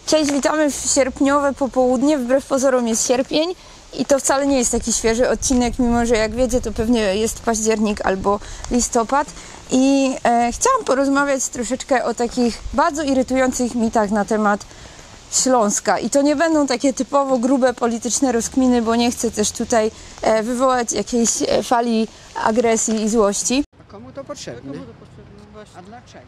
Cześć, witamy w sierpniowe popołudnie. Wbrew pozorom jest sierpień i to wcale nie jest taki świeży odcinek, mimo że jak wiecie, to pewnie jest październik albo listopad. I chciałam porozmawiać troszeczkę o takich bardzo irytujących mitach na temat Śląska. I to nie będą takie typowo grube polityczne rozkminy, bo nie chcę też tutaj wywołać jakiejś fali agresji i złości. A komu to potrzebne? A dlaczego?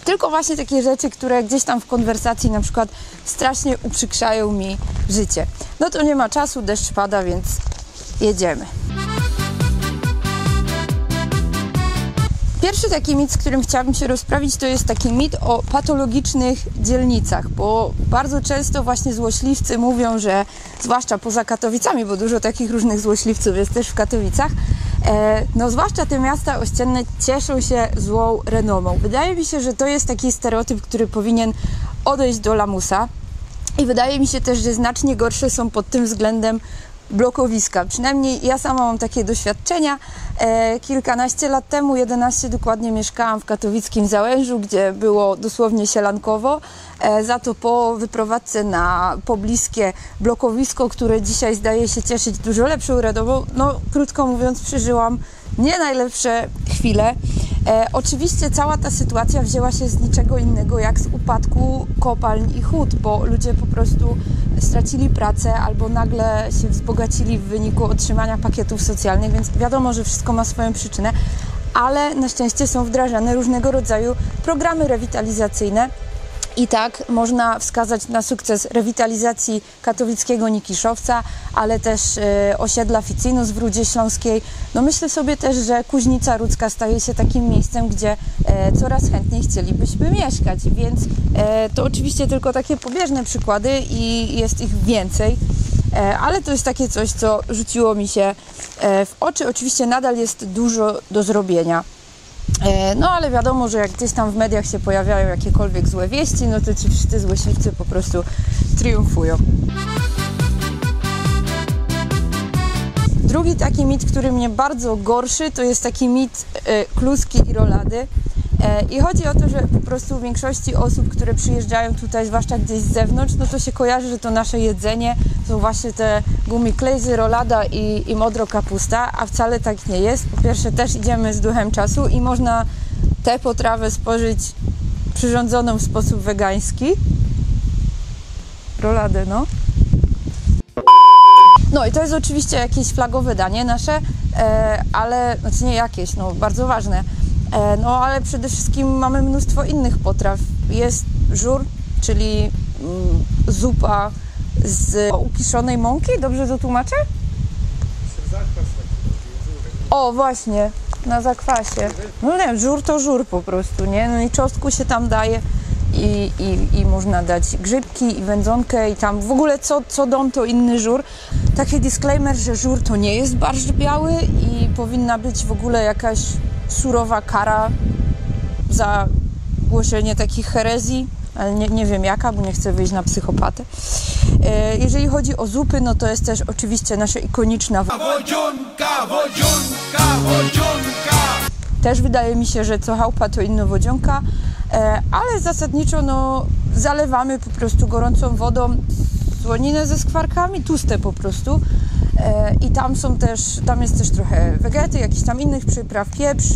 Tylko właśnie takie rzeczy, które gdzieś tam w konwersacji na przykład strasznie uprzykrzają mi życie. No to nie ma czasu, deszcz pada, więc jedziemy. Pierwszy taki mit, z którym chciałabym się rozprawić, to jest taki mit o patologicznych dzielnicach, bo bardzo często właśnie złośliwcy mówią, że zwłaszcza poza Katowicami, bo dużo takich różnych złośliwców jest też w Katowicach, no zwłaszcza te miasta ościenne cieszą się złą renomą. Wydaje mi się, że to jest taki stereotyp, który powinien odejść do lamusa i wydaje mi się też, że znacznie gorsze są pod tym względem blokowiska. Przynajmniej ja sama mam takie doświadczenia. Kilkanaście lat temu, 11 dokładnie, mieszkałam w katowickim Załężu, gdzie było dosłownie sielankowo. Za to po wyprowadzce na pobliskie blokowisko, które dzisiaj zdaje się cieszyć dużo lepszą renomą, no krótko mówiąc, przeżyłam nie najlepsze chwile. Oczywiście cała ta sytuacja wzięła się z niczego innego jak z upadku kopalń i hut, bo ludzie po prostu stracili pracę albo nagle się wzbogacili w wyniku otrzymania pakietów socjalnych, więc wiadomo, że wszystko ma swoją przyczynę, ale na szczęście są wdrażane różnego rodzaju programy rewitalizacyjne. I tak można wskazać na sukces rewitalizacji katowickiego Nikiszowca, ale też osiedla Ficinus w Rudzie Śląskiej. No myślę sobie też, że Kuźnica Rudzka staje się takim miejscem, gdzie coraz chętniej chcielibyśmy mieszkać, więc to oczywiście tylko takie pobieżne przykłady i jest ich więcej, ale to jest takie coś, co rzuciło mi się w oczy. Oczywiście nadal jest dużo do zrobienia. No ale wiadomo, że jak gdzieś tam w mediach się pojawiają jakiekolwiek złe wieści, no to ci wszyscy złośliwcy po prostu triumfują. Drugi taki mit, który mnie bardzo gorszy, to jest taki mit kluski i rolady. I chodzi o to, że po prostu w większości osób, które przyjeżdżają tutaj, zwłaszcza gdzieś z zewnątrz, no to się kojarzy, że to nasze jedzenie są właśnie te gumiklejzy, rolada i modro kapusta, a wcale tak nie jest. Po pierwsze, też idziemy z duchem czasu i można tę potrawę spożyć przyrządzoną w sposób wegański. Roladę, no. No i to jest oczywiście jakieś flagowe danie nasze, ale, znaczy nie jakieś, no bardzo ważne. No ale przede wszystkim mamy mnóstwo innych potraw. Jest żur, czyli zupa z ukiszonej mąki, dobrze to tłumaczę? O, właśnie, na zakwasie. No nie, żur to żur po prostu, nie? No i czosnku się tam daje i można dać grzybki i wędzonkę i tam w ogóle co dom to inny żur. Taki disclaimer, że żur to nie jest barszcz biały i powinna być w ogóle jakaś surowa kara za głoszenie takich herezji, ale nie wiem jaka, bo nie chcę wyjść na psychopatę. Jeżeli chodzi o zupy, no to jest też oczywiście nasza ikoniczna wodzionka. Też wydaje mi się, że co chałupa to inna wodzionka, ale zasadniczo no zalewamy po prostu gorącą wodą słoninę ze skwarkami, tłuste po prostu. I tam jest też trochę wegety, jakichś tam innych przypraw, pieprz,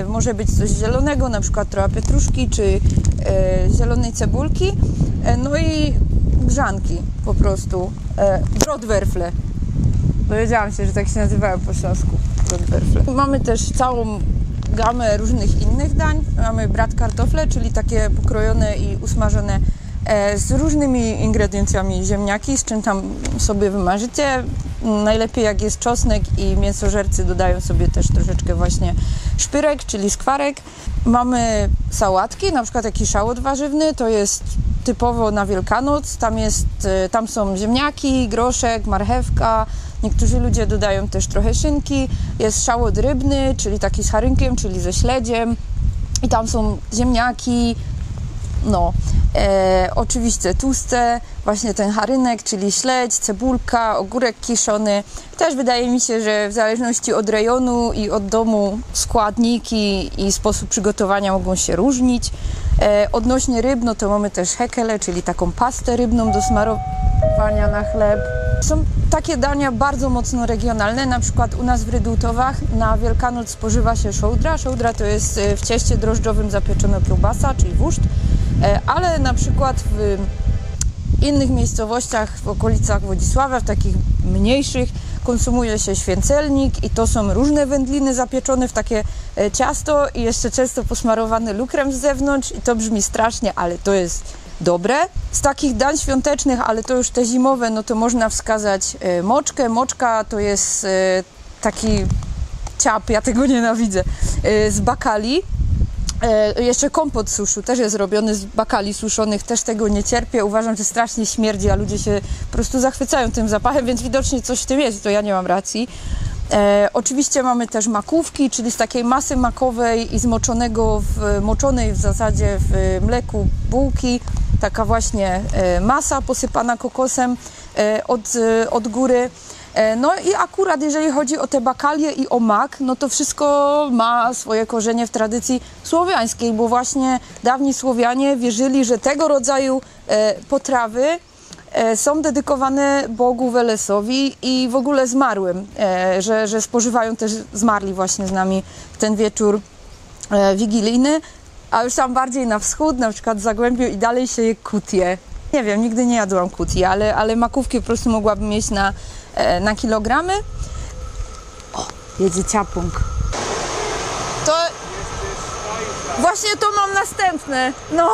może być coś zielonego, na przykład trochę pietruszki czy zielonej cebulki, no i grzanki po prostu, brodwerfle. Dowiedziałam się, że tak się nazywają po śląsku, brodwerfle. Mamy też całą gamę różnych innych dań. Mamy bratkartofle, czyli takie pokrojone i usmażone z różnymi ingrediencjami ziemniaki, z czym tam sobie wymarzycie. Najlepiej jak jest czosnek i mięsożercy dodają sobie też troszeczkę właśnie szpyrek, czyli skwarek. Mamy sałatki, na przykład taki szałot warzywny, to jest typowo na Wielkanoc. Tam są ziemniaki, groszek, marchewka. Niektórzy ludzie dodają też trochę szynki. Jest szałot rybny, czyli taki z harynkiem, czyli ze śledziem. I tam są ziemniaki, no, oczywiście tłuste, właśnie ten charynek, czyli śledź, cebulka, ogórek kiszony. Też wydaje mi się, że w zależności od rejonu i od domu składniki i sposób przygotowania mogą się różnić. Odnośnie ryb, no to mamy też hekele, czyli taką pastę rybną do smarowania na chleb. Są takie dania bardzo mocno regionalne, na przykład u nas w Rydultowach na Wielkanoc spożywa się szołdra. Szołdra to jest w cieście drożdżowym zapieczona kiełbasa, czyli wóżd, ale na przykład w innych miejscowościach w okolicach Wodzisławia, w takich mniejszych, konsumuje się święcelnik i to są różne wędliny zapieczone w takie ciasto i jeszcze często posmarowane lukrem z zewnątrz i to brzmi strasznie, ale to jest dobre. Z takich dań świątecznych, ale to już te zimowe, no to można wskazać moczkę. Moczka to jest taki ciap, ja tego nienawidzę, z bakali. Jeszcze kompot z suszu też jest robiony z bakali suszonych, też tego nie cierpię. Uważam, że strasznie śmierdzi, a ludzie się po prostu zachwycają tym zapachem, więc widocznie coś w tym jest, to ja nie mam racji. Oczywiście mamy też makówki, czyli z takiej masy makowej i moczonej w zasadzie w mleku bułki, taka właśnie masa posypana kokosem od góry. No i akurat jeżeli chodzi o te bakalie i o mak, no to wszystko ma swoje korzenie w tradycji słowiańskiej, bo właśnie dawni Słowianie wierzyli, że tego rodzaju potrawy są dedykowane Bogu Welesowi i w ogóle zmarłym, że spożywają też zmarli właśnie z nami w ten wieczór wigilijny, a już tam bardziej na wschód, na przykład w Zagłębiu i dalej się je kutie. Nie wiem, nigdy nie jadłam kutii, ale makówki po prostu mogłabym mieć na kilogramy. O, jedzie ciapung. To właśnie to mam następne. No.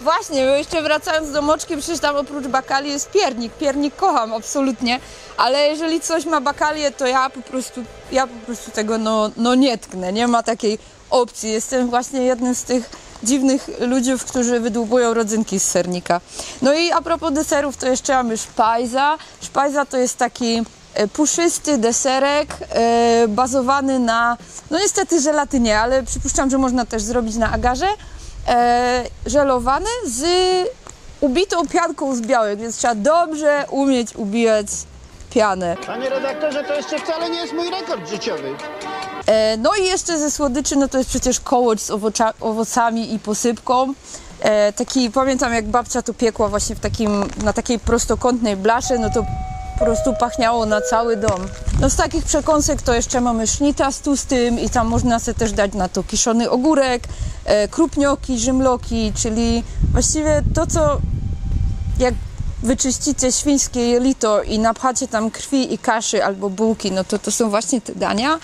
Właśnie, bo jeszcze wracając do moczki, przecież tam oprócz bakali jest piernik. Piernik kocham absolutnie, ale jeżeli coś ma bakalię, to ja po prostu tego nie tknę. Nie ma takiej opcji. Jestem właśnie jednym z tych dziwnych ludzi, którzy wydłubują rodzynki z sernika. No i a propos deserów, to jeszcze mamy szpajza. Szpajza to jest taki puszysty deserek bazowany na, no niestety żelatynie, ale przypuszczam, że można też zrobić na agarze. Żelowany z ubitą pianką z białek, więc trzeba dobrze umieć ubijać pianę. Panie redaktorze, to jeszcze wcale nie jest mój rekord życiowy. No i jeszcze ze słodyczy, no to jest przecież kołocz z owocami i posypką. Pamiętam jak babcia to piekła właśnie na takiej prostokątnej blasze, no to po prostu pachniało na cały dom. No z takich przekąsek to jeszcze mamy sznita z tłustym i tam można sobie też dać na to kiszony ogórek, krupnioki, rzymloki, czyli właściwie to, co jak wyczyścicie świńskie jelito i napchacie tam krwi i kaszy albo bułki, no to są właśnie te dania.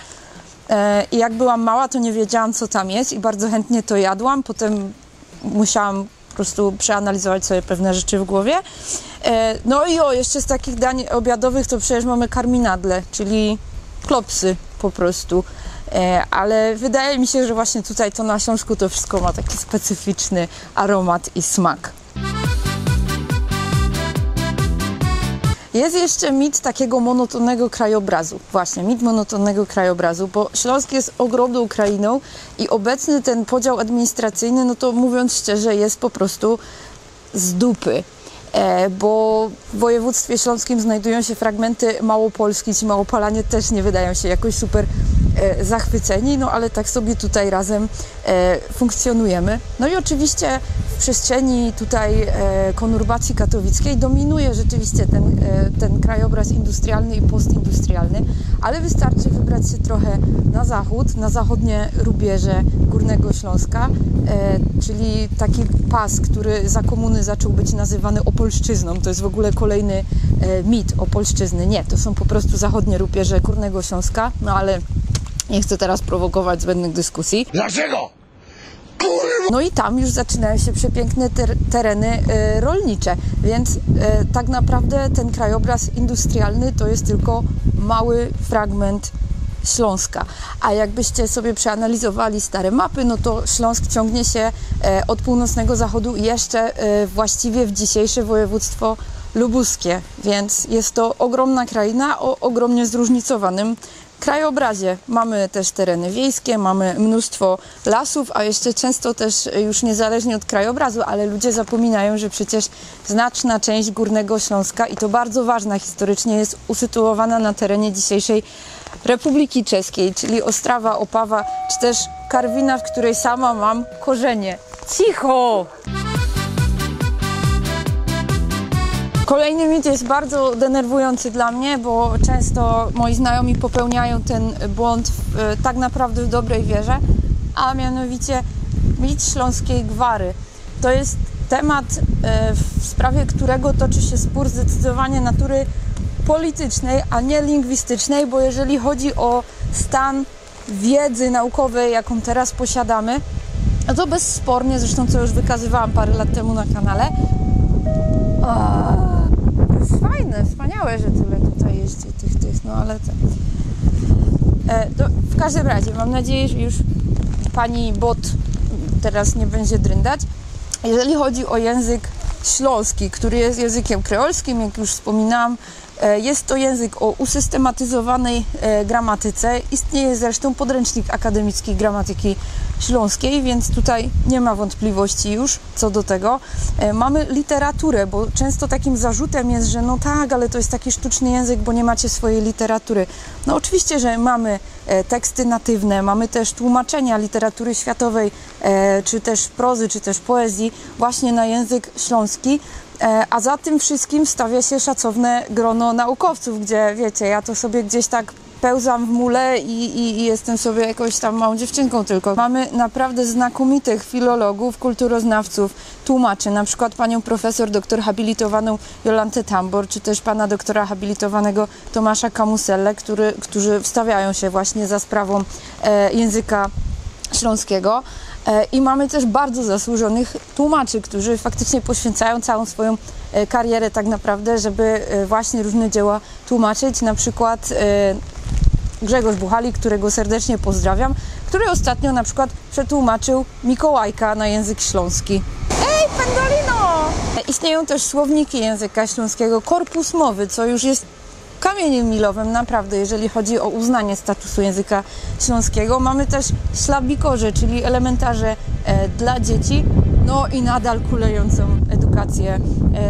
I jak byłam mała, to nie wiedziałam, co tam jest i bardzo chętnie to jadłam. Potem musiałam po prostu przeanalizować sobie pewne rzeczy w głowie. No i jeszcze z takich dań obiadowych to przecież mamy karminadle, czyli klopsy po prostu. Ale wydaje mi się, że właśnie tutaj to na Śląsku to wszystko ma taki specyficzny aromat i smak. Jest jeszcze mit takiego monotonnego krajobrazu. Właśnie, mit monotonnego krajobrazu, bo Śląsk jest ogromną krainą i obecny ten podział administracyjny, no to mówiąc szczerze, jest po prostu z dupy. Bo w województwie śląskim znajdują się fragmenty Małopolski, ci Małopolanie też nie wydają się jakoś super zachwyceni, no ale tak sobie tutaj razem funkcjonujemy. No i oczywiście w przestrzeni tutaj konurbacji katowickiej dominuje rzeczywiście ten krajobraz industrialny i postindustrialny, ale wystarczy wybrać się trochę na zachód, na zachodnie rubieże Górnego Śląska, czyli taki pas, który za komuny zaczął być nazywany Opolszczyzną. To jest w ogóle kolejny mit Opolszczyzny. Nie, to są po prostu zachodnie rubieże Górnego Śląska, no ale nie chcę teraz prowokować zbędnych dyskusji. Dlaczego? No i tam już zaczynają się przepiękne tereny rolnicze, więc tak naprawdę ten krajobraz industrialny to jest tylko mały fragment Śląska. A jakbyście sobie przeanalizowali stare mapy, no to Śląsk ciągnie się od północnego zachodu jeszcze właściwie w dzisiejsze województwo lubuskie, więc jest to ogromna kraina o ogromnie zróżnicowanym krajobrazie. Mamy też tereny wiejskie, mamy mnóstwo lasów, a jeszcze często też już niezależnie od krajobrazu, ale ludzie zapominają, że przecież znaczna część Górnego Śląska i to bardzo ważna historycznie jest usytuowana na terenie dzisiejszej Republiki Czeskiej, czyli Ostrawa, Opawa, czy też Karwina, w której sama mam korzenie. Cicho! Kolejny mit jest bardzo denerwujący dla mnie, bo często moi znajomi popełniają ten błąd tak naprawdę w dobrej wierze, a mianowicie mit śląskiej gwary. To jest temat, w sprawie którego toczy się spór zdecydowanie natury politycznej, a nie lingwistycznej, bo jeżeli chodzi o stan wiedzy naukowej, jaką teraz posiadamy, no to bezspornie, zresztą co już wykazywałam parę lat temu na kanale, to jest fajne, wspaniałe, że tyle tutaj jeździ tych, no ale to w każdym razie mam nadzieję, że już pani bot teraz nie będzie dryndać. Jeżeli chodzi o język śląski, który jest językiem kreolskim, jak już wspominałam, jest to język o usystematyzowanej gramatyce. Istnieje zresztą podręcznik akademicki gramatyki śląskiej, więc tutaj nie ma wątpliwości już co do tego. Mamy literaturę, bo często takim zarzutem jest, że no tak, ale to jest taki sztuczny język, bo nie macie swojej literatury. No oczywiście, że mamy teksty natywne, mamy też tłumaczenia literatury światowej, czy też prozy, czy też poezji właśnie na język śląski. A za tym wszystkim stawia się szacowne grono naukowców, gdzie wiecie, ja to sobie gdzieś tak pełzam w mule i jestem sobie jakąś tam małą dziewczynką tylko. Mamy naprawdę znakomitych filologów, kulturoznawców, tłumaczy, na przykład panią profesor doktor habilitowaną Jolantę Tambor, czy też pana doktora habilitowanego Tomasza Kamuselle, którzy wstawiają się właśnie za sprawą języka śląskiego. I mamy też bardzo zasłużonych tłumaczy, którzy faktycznie poświęcają całą swoją karierę tak naprawdę, żeby właśnie różne dzieła tłumaczyć. Na przykład Grzegorz Buchalik, którego serdecznie pozdrawiam, który ostatnio na przykład przetłumaczył Mikołajka na język śląski. Ej, pendolino! Istnieją też słowniki języka śląskiego, korpus mowy, co już jest kamieniem milowym naprawdę, jeżeli chodzi o uznanie statusu języka śląskiego. Mamy też ślabikorze, czyli elementarze dla dzieci, no i nadal kulejącą edukację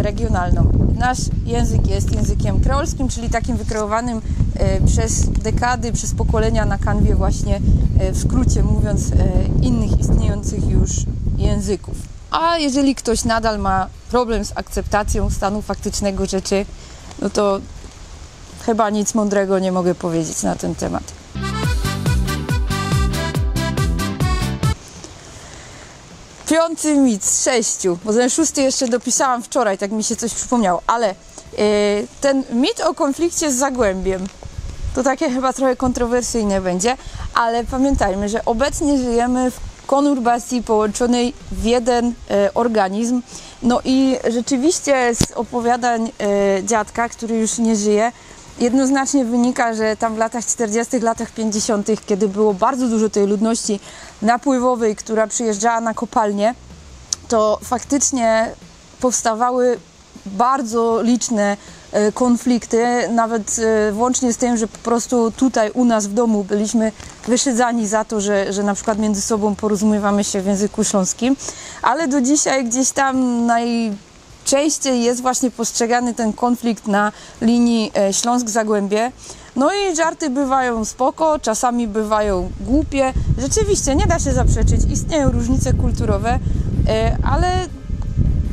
regionalną. Nasz język jest językiem kreolskim, czyli takim wykreowanym przez dekady, przez pokolenia na kanwie właśnie, w skrócie mówiąc, innych istniejących już języków. A jeżeli ktoś nadal ma problem z akceptacją stanu faktycznego rzeczy, no to chyba nic mądrego nie mogę powiedzieć na ten temat. Piąty mit z 6, bo ten 6 jeszcze dopisałam wczoraj, tak mi się coś przypomniało, ale ten mit o konflikcie z Zagłębiem, to takie chyba trochę kontrowersyjne będzie, ale pamiętajmy, że obecnie żyjemy w konurbacji połączonej w jeden organizm. No i rzeczywiście z opowiadań dziadka, który już nie żyje, jednoznacznie wynika, że tam w latach 40., latach 50., kiedy było bardzo dużo tej ludności napływowej, która przyjeżdżała na kopalnie, to faktycznie powstawały bardzo liczne konflikty, nawet włącznie z tym, że po prostu tutaj u nas w domu byliśmy wyszydzani za to, że na przykład między sobą porozumiewamy się w języku śląskim, ale do dzisiaj gdzieś tam najczęściej jest właśnie postrzegany ten konflikt na linii Śląsk-Zagłębie. No i żarty bywają spoko, czasami bywają głupie. Rzeczywiście nie da się zaprzeczyć, istnieją różnice kulturowe, ale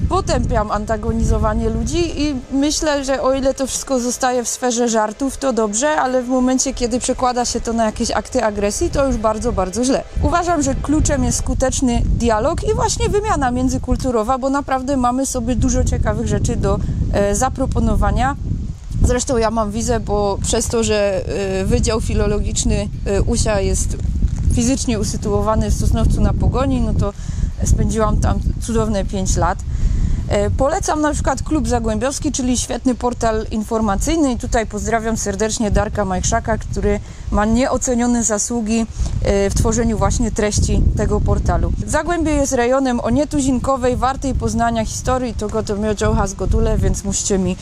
potępiam antagonizowanie ludzi i myślę, że o ile to wszystko zostaje w sferze żartów, to dobrze, ale w momencie, kiedy przekłada się to na jakieś akty agresji, to już bardzo, bardzo źle. Uważam, że kluczem jest skuteczny dialog i właśnie wymiana międzykulturowa, bo naprawdę mamy sobie dużo ciekawych rzeczy do zaproponowania. Zresztą ja mam wizę, bo przez to, że Wydział Filologiczny UŚ jest fizycznie usytuowany w Sosnowcu na Pogoni, no to spędziłam tam cudowne 5 lat. Polecam na przykład Klub Zagłębiowski, czyli świetny portal informacyjny i tutaj pozdrawiam serdecznie Darka Majchrzaka, który ma nieocenione zasługi w tworzeniu właśnie treści tego portalu. Zagłębie jest rejonem o nietuzinkowej, wartej poznania historii, to miodziołcha z Gotule, więc musicie mi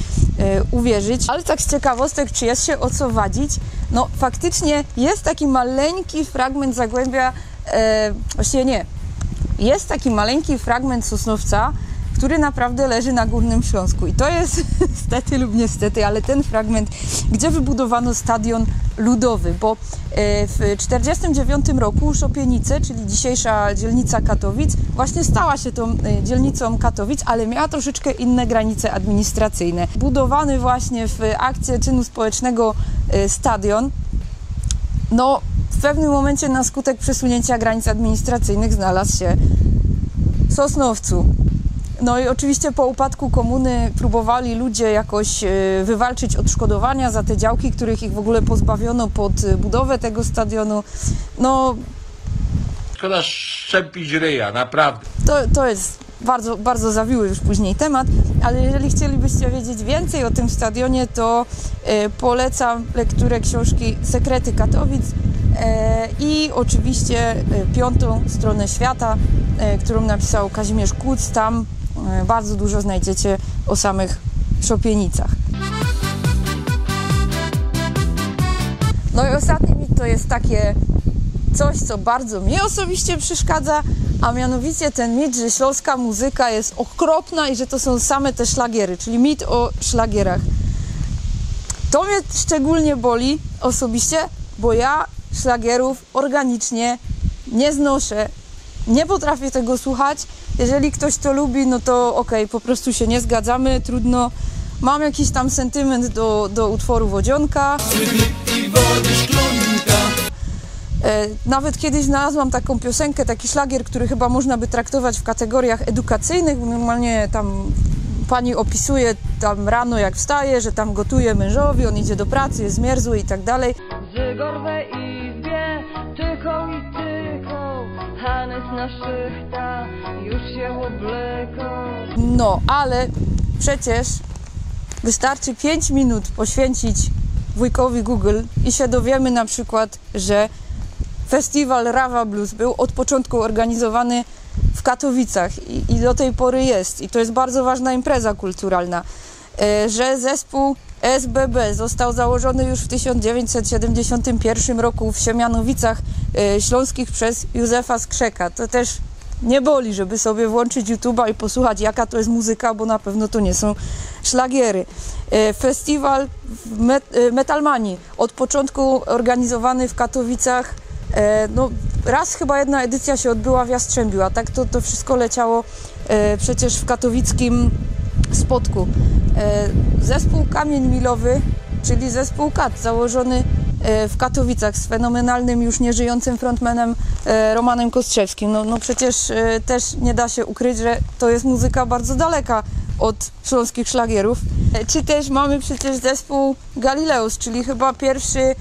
uwierzyć. Ale tak z ciekawostek, czy jest się o co wadzić? No faktycznie jest taki maleńki fragment Zagłębia, właściwie nie, jest taki maleńki fragment Sosnowca, który naprawdę leży na Górnym Śląsku. I to jest stety lub niestety, ale ten fragment, gdzie wybudowano stadion ludowy, bo w 1949 roku Szopienice, czyli dzisiejsza dzielnica Katowic, właśnie stała się tą dzielnicą Katowic, ale miała troszeczkę inne granice administracyjne. Budowany właśnie w akcie czynu społecznego stadion, no w pewnym momencie na skutek przesunięcia granic administracyjnych znalazł się w Sosnowcu. No i oczywiście po upadku komuny próbowali ludzie jakoś wywalczyć odszkodowania za te działki, których ich w ogóle pozbawiono pod budowę tego stadionu. No, szkoda szczępić ryja, naprawdę. to jest bardzo, bardzo zawiły już później temat, ale jeżeli chcielibyście wiedzieć więcej o tym stadionie, to polecam lekturę książki Sekrety Katowic i oczywiście 5. stronę świata, którą napisał Kazimierz Kuc. Tam bardzo dużo znajdziecie o samych Szopienicach. No i ostatni mit to jest takie coś, co bardzo mi osobiście przeszkadza, a mianowicie ten mit, że śląska muzyka jest okropna i że to są same te szlagiery, czyli mit o szlagierach. To mnie szczególnie boli osobiście, bo ja szlagierów organicznie nie znoszę. Nie potrafię tego słuchać. Jeżeli ktoś to lubi, no to okej, po prostu się nie zgadzamy, trudno. Mam jakiś tam sentyment do utworu Wodzionka. Nawet kiedyś znalazłam taką piosenkę, taki szlagier, który chyba można by traktować w kategoriach edukacyjnych, bo normalnie tam pani opisuje tam rano jak wstaje, że tam gotuje mężowi, on idzie do pracy, jest zmierzły i tak dalej. Zygor we izbie, tyką i tyką, Hanys na szychta, już się obleką. No, ale przecież wystarczy 5 minut poświęcić wujkowi Google i się dowiemy na przykład, że festiwal Rawa Blues był od początku organizowany w Katowicach i do tej pory jest. I to jest bardzo ważna impreza kulturalna. Że zespół SBB został założony już w 1971 roku w Siemianowicach Śląskich przez Józefa Skrzeka. To też nie boli, żeby sobie włączyć YouTube'a i posłuchać, jaka to jest muzyka, bo na pewno to nie są szlagiery. Festiwal Metalmanii od początku organizowany w Katowicach. No, raz chyba jedna edycja się odbyła w Jastrzębiu, a tak to wszystko leciało przecież w katowickim Spodku. Zespół Kamień Milowy, czyli zespół KAT, założony w Katowicach z fenomenalnym, już nieżyjącym frontmanem Romanem Kostrzewskim. No przecież też nie da się ukryć, że to jest muzyka bardzo daleka od śląskich szlagierów. Czy też mamy przecież zespół Galileus, czyli chyba pierwszy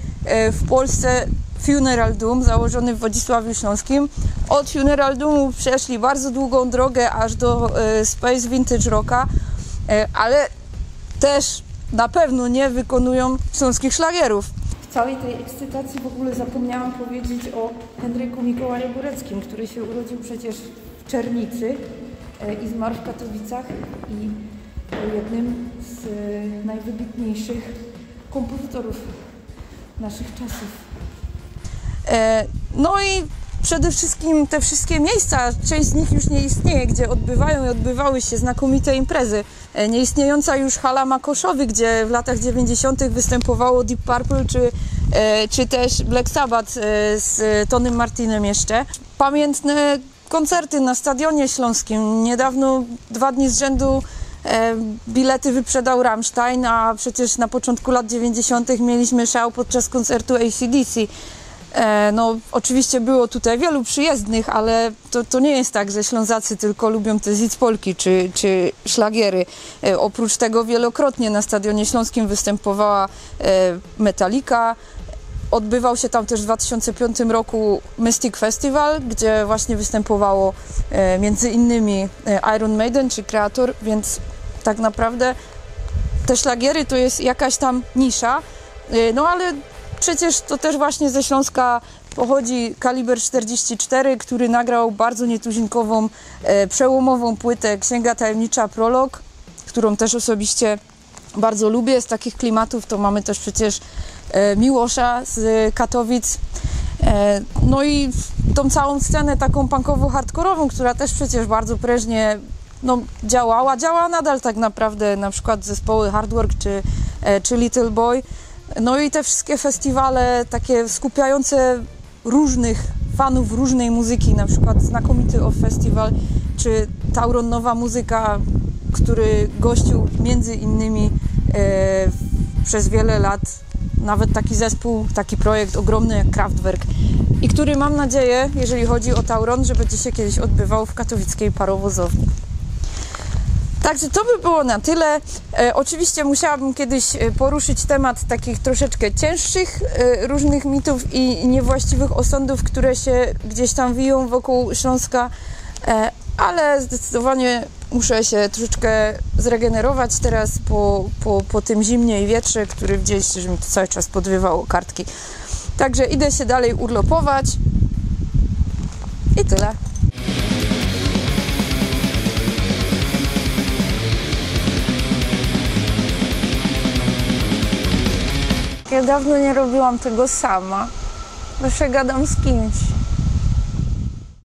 w Polsce Funeral Doom, założony w Wodzisławiu Śląskim. Od Funeral Doomu przeszli bardzo długą drogę aż do Space Vintage Rocka, ale też na pewno nie wykonują śląskich szlagierów. W całej tej ekscytacji w ogóle zapomniałam powiedzieć o Henryku Mikołaju Góreckim, który się urodził przecież w Czernicy i zmarł w Katowicach i był jednym z najwybitniejszych kompozytorów naszych czasów. No i przede wszystkim te wszystkie miejsca, część z nich już nie istnieje, gdzie odbywają i odbywały się znakomite imprezy. Nieistniejąca już hala Makoszowy, gdzie w latach 90. występowało Deep Purple, czy też Black Sabbath z Tonym Martinem jeszcze. Pamiętne koncerty na Stadionie Śląskim. Niedawno, 2 dni z rzędu, bilety wyprzedał Rammstein, a przecież na początku lat 90. mieliśmy szał podczas koncertu AC/DC. No, oczywiście było tutaj wielu przyjezdnych, ale to nie jest tak, że Ślązacy tylko lubią te zicpolki czy szlagiery. Oprócz tego wielokrotnie na Stadionie Śląskim występowała Metallica, Odbywał się tam też w 2005 roku Mystic Festival, gdzie właśnie występowało między innymi Iron Maiden czy Kreator, więc tak naprawdę te szlagiery to jest jakaś tam nisza, no ale przecież to też właśnie ze Śląska pochodzi Kaliber 44, który nagrał bardzo nietuzinkową, przełomową płytę Księga Tajemnicza Prolog, którą też osobiście bardzo lubię. Z takich klimatów to mamy też przecież Miłosza z Katowic, no i tą całą scenę taką punkowo-hardkorową, która też przecież bardzo prężnie działa nadal tak naprawdę, na przykład zespoły Hardwork czy Little Boy. No i te wszystkie festiwale takie skupiające różnych fanów różnej muzyki, na przykład znakomity Off Festival, czy Tauron Nowa Muzyka, który gościł między innymi przez wiele lat nawet taki zespół, taki projekt ogromny jak Kraftwerk i który, mam nadzieję, jeżeli chodzi o Tauron, że będzie się kiedyś odbywał w katowickiej parowozowni. Także to by było na tyle. Oczywiście musiałabym kiedyś poruszyć temat takich troszeczkę cięższych różnych mitów i niewłaściwych osądów, które się gdzieś tam wiją wokół Śląska, ale zdecydowanie muszę się troszeczkę zregenerować teraz po tym zimnie i wietrze, który gdzieś, że mi to cały czas podrywało kartki. Także idę się dalej urlopować i tyle. Ja dawno nie robiłam tego sama. Zawsze gadam z kimś.